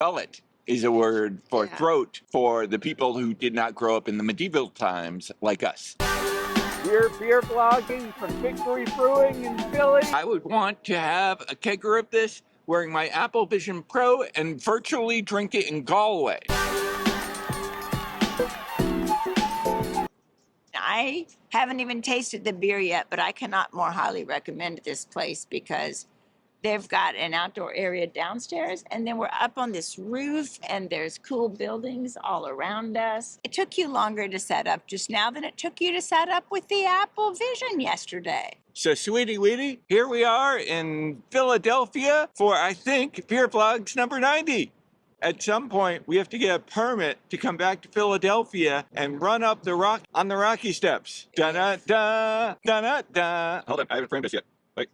Gullet is a word for Yeah. throat for the people who did not grow up in the medieval times like us. We're beer vlogging from Victory Brewing in Philly. I would want to have a kegger of this wearing my Apple Vision Pro and virtually drink it in Galway. I haven't even tasted the beer yet, but I cannot more highly recommend this place because they've got an outdoor area downstairs, and then we're up on this roof, and there's cool buildings all around us. It took you longer to set up just now than it took you to set up with the Apple Vision yesterday. So, sweetie weetie, here we are in Philadelphia for, I think, BeerVlogs number 90. At some point, we have to get a permit to come back to Philadelphia and run up the rock on the Rocky Steps. Da-da-da, da-da-da. Hold on, I haven't framed this yet. Wait.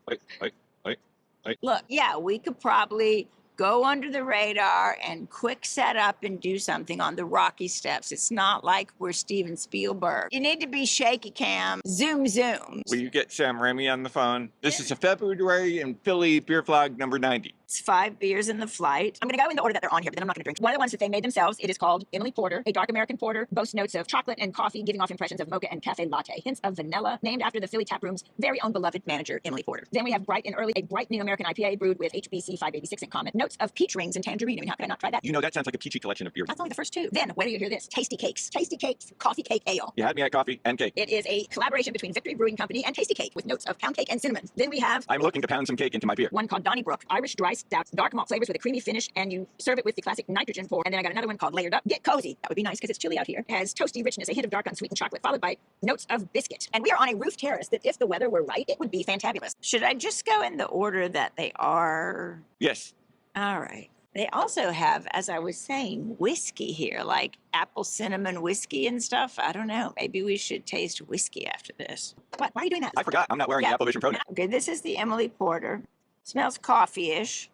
Look, yeah, we could probably go under the radar and quick set up and do something on the Rocky Steps. It's not like we're Steven Spielberg. You need to be shaky cam, zoom. Will you get Sam Raimi on the phone? This is a February in Philly BeerVlog number 90. It's 5 beers in the flight. I'm gonna go in the order that they're on here, but then I'm not gonna drink. One of the ones that they made themselves, it is called Emily Porter, a dark American porter, boasts notes of chocolate and coffee, giving off impressions of mocha and cafe latte, hints of vanilla, named after the Philly Tap Room's very own beloved manager, Emily Porter. Then we have Brite Early, a bright new American IPA brewed with HBC 586 in common. Notes of peach rings and tangerine. I mean, how could I not try that? You know, that sounds like a peachy collection of beers. That's only the first two. Then, wait till you hear this. Tasty Cakes. Tasty Cakes Coffee Cake Ale. You had me at coffee and cake. It is a collaboration between Victory Brewing Company and Tasty Cake with notes of pound cake and cinnamon. Then we have I'm looking to pound some cake into my beer. one called Donnybrook, Irish Dry Stout, dark malt flavors with a creamy finish, and you serve it with the classic nitrogen pour. And then I got another one called Layered Up. Get cozy. That would be nice because it's chilly out here. It has toasty richness, a hint of dark unsweetened chocolate, followed by notes of biscuit. And we are on a roof terrace that if the weather were right, it would be fantabulous. Should I just go in the order that they are? Yes. All right. They also have, as I was saying, whiskey here, like apple cinnamon whiskey and stuff. I don't know. Maybe we should taste whiskey after this. What? Why are you doing that? I forgot. I'm not wearing the Apple Vision Pro now. Okay, this is the Emily Porter. Smells coffee-ish.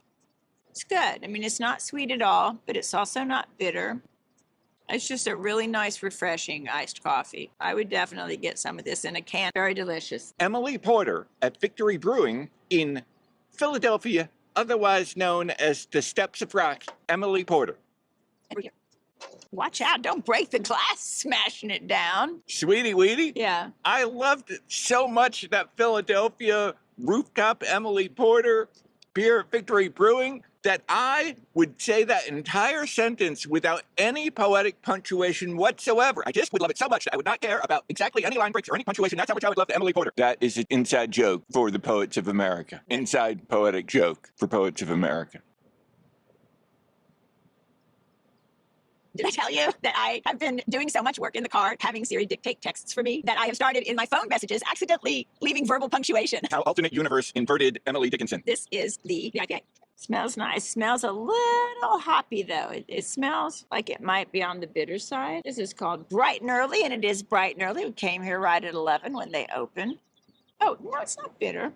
It's good. I mean, it's not sweet at all, but it's also not bitter. It's just a really nice, refreshing iced coffee. I would definitely get some of this in a can. Very delicious. Emily Porter at Victory Brewing in Philadelphia, otherwise known as the Steps of Rock. Emily Porter. Watch out. Don't break the glass smashing it down. Sweetie weetie. Yeah. I loved it so much, that Philadelphia rooftop Emily Porter beer at Victory Brewing, that I would say that entire sentence without any poetic punctuation whatsoever. I just would love it so much that I would not care about exactly any line breaks or any punctuation. That's how much I would love the Emily Porter. That is an inside joke for the poets of America. Inside poetic joke for poets of America. Did I tell you that I have been doing so much work in the car, having Siri dictate texts for me, that I have started in my phone messages accidentally leaving verbal punctuation? How alternate universe inverted Emily Dickenson. This is the IPA. Smells nice. Smells a little hoppy, though. It smells like it might be on the bitter side. This is called Brite Early, and it is Brite Early. We came here right at 11 when they opened. Oh, no, it's not bitter.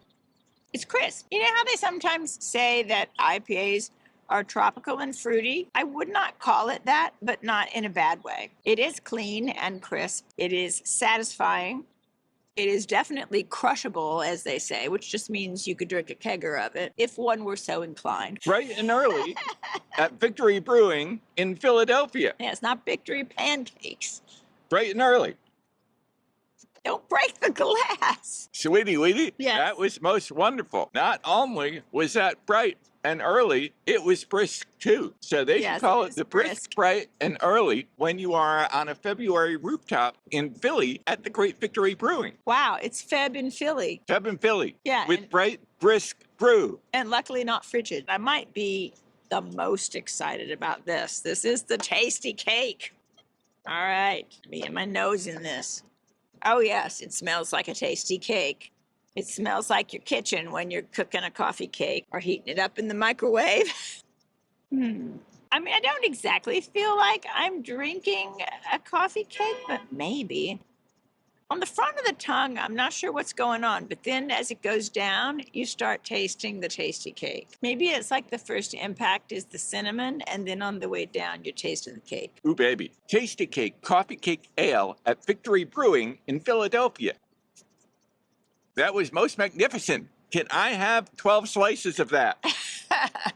It's crisp. You know how they sometimes say that IPAs are tropical and fruity? I would not call it that, but not in a bad way. It is clean and crisp. It is satisfying. It is definitely crushable, as they say, which just means you could drink a kegger of it if one were so inclined. Bright and early at Victory Brewing in Philadelphia. Yeah, it's not Victory pancakes. Bright and early. Don't break the glass. Sweetie weetie, Yes. that was most wonderful. Not only was that bright and early, it was brisk too. So they Yes, should call it it is the brisk, bright, and early when you are on a February rooftop in Philly at the Great Victory Brewing. Wow, it's Feb in Philly. Feb in Philly. Yeah, With and- bright, brisk brew. And luckily not frigid. I might be the most excited about this. This is the Tasty Cake. All right, let me get my nose in this. Oh yes, it smells like a tasty cake. It smells like your kitchen when you're cooking a coffee cake or heating it up in the microwave. I mean, I don't exactly feel like I'm drinking a coffee cake, but maybe. On the front of the tongue, I'm not sure what's going on, but then as it goes down, you start tasting the tasty cake. Maybe it's like the first impact is the cinnamon, and then on the way down, you're tasting the cake. Ooh, baby. Tasty Cake Coffee Cake Ale at Victory Brewing in Philadelphia. That was most magnificent. Can I have 12 slices of that?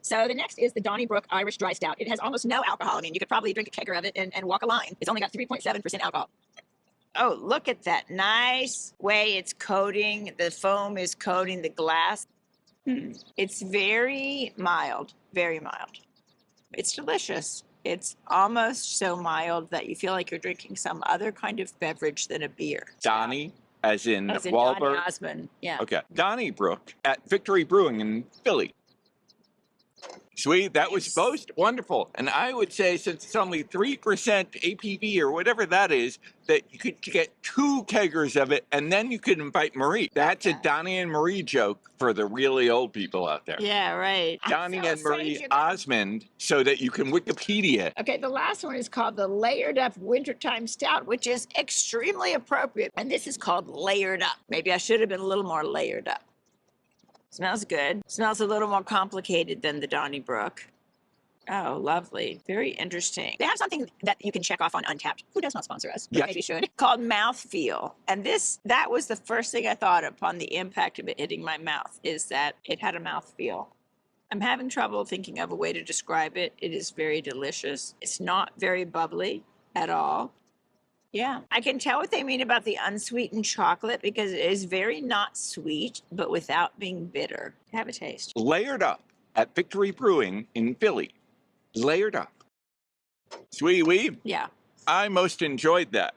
So the next is the Donnybrook Irish Dry Stout. It has almost no alcohol. I mean, you could probably drink a kegger of it and walk a line. It's only got 3.7% alcohol. Oh, look at that nice way it's coating. The foam is coating the glass. It's very mild, very mild. It's delicious. It's almost so mild that you feel like you're drinking some other kind of beverage than a beer. Donnie, as in Donny Wahlberg. Osmond, yeah. Okay. Donnybrook at Victory Brewing in Philly. Sweet, that was most wonderful. And I would say, since it's only 3% APV or whatever that is, that you could get 2 keggers of it and then you could invite Marie. That's a Donnie and Marie joke for the really old people out there. Yeah, right. Donnie and Marie Osmond, so that you can Wikipedia. Okay, the last one is called the Layered Up Wintertime Stout, which is extremely appropriate. And this is called Layered Up. Maybe I should have been a little more layered up. Smells good. Smells a little more complicated than the Donnybrook. Oh, lovely. Very interesting. They have something that you can check off on Untapped. Who does not sponsor us? But yes. Maybe should. Called Mouthfeel. And that was the first thing I thought upon the impact of it hitting my mouth, is that it had a mouthfeel. I'm having trouble thinking of a way to describe it. It is very delicious. It's not very bubbly at all. Yeah, I can tell what they mean about the unsweetened chocolate because it is very not sweet, but without being bitter. Have a taste. Layered Up at Victory Brewing in Philly. Layered Up. Sweet wee. Yeah. I most enjoyed that.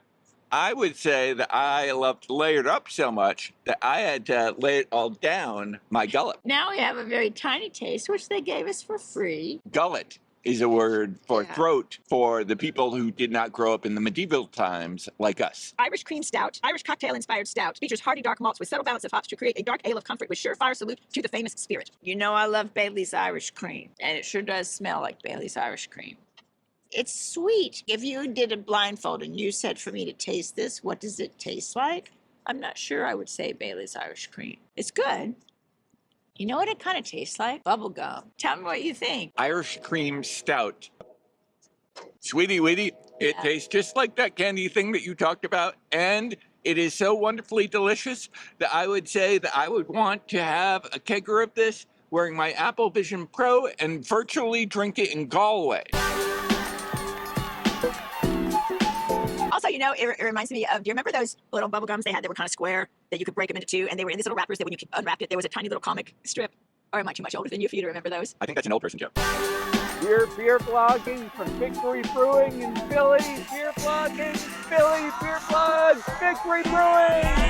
I would say that I loved Layered Up so much that I had to lay it all down my gullet. Now we have a very tiny taste, which they gave us for free. Gullet is a word for throat for the people who did not grow up in the medieval times like us. Irish Cream Stout, Irish cocktail-inspired stout, features hearty dark malts with subtle balance of hops to create a dark ale of comfort with surefire salute to the famous spirit. You know I love Bailey's Irish Cream, and it sure does smell like Bailey's Irish Cream. It's sweet. If you did a blindfold and you said for me to taste this, what does it taste like? I'm not sure I would say Bailey's Irish Cream. It's good. You know what it kind of tastes like? Bubble gum. Tell me what you think. Irish Cream Stout. Sweetie Weetie, it tastes just like that candy thing that you talked about, and it is so wonderfully delicious that I would say that I would want to have a kegger of this wearing my Apple Vision Pro and virtually drink it in Galway. Also, you know, it reminds me of, do you remember those little bubble gums they had that were kind of square, that you could break them into 2, and they were in these little wrappers that when you unwrapped it, there was a tiny little comic strip? Or am I too much older than you for you to remember those? I think that's an old person joke. Beer vlogging from Victory Brewing in Philly. Beer vlogging, Philly, beer vlogs, Victory Brewing.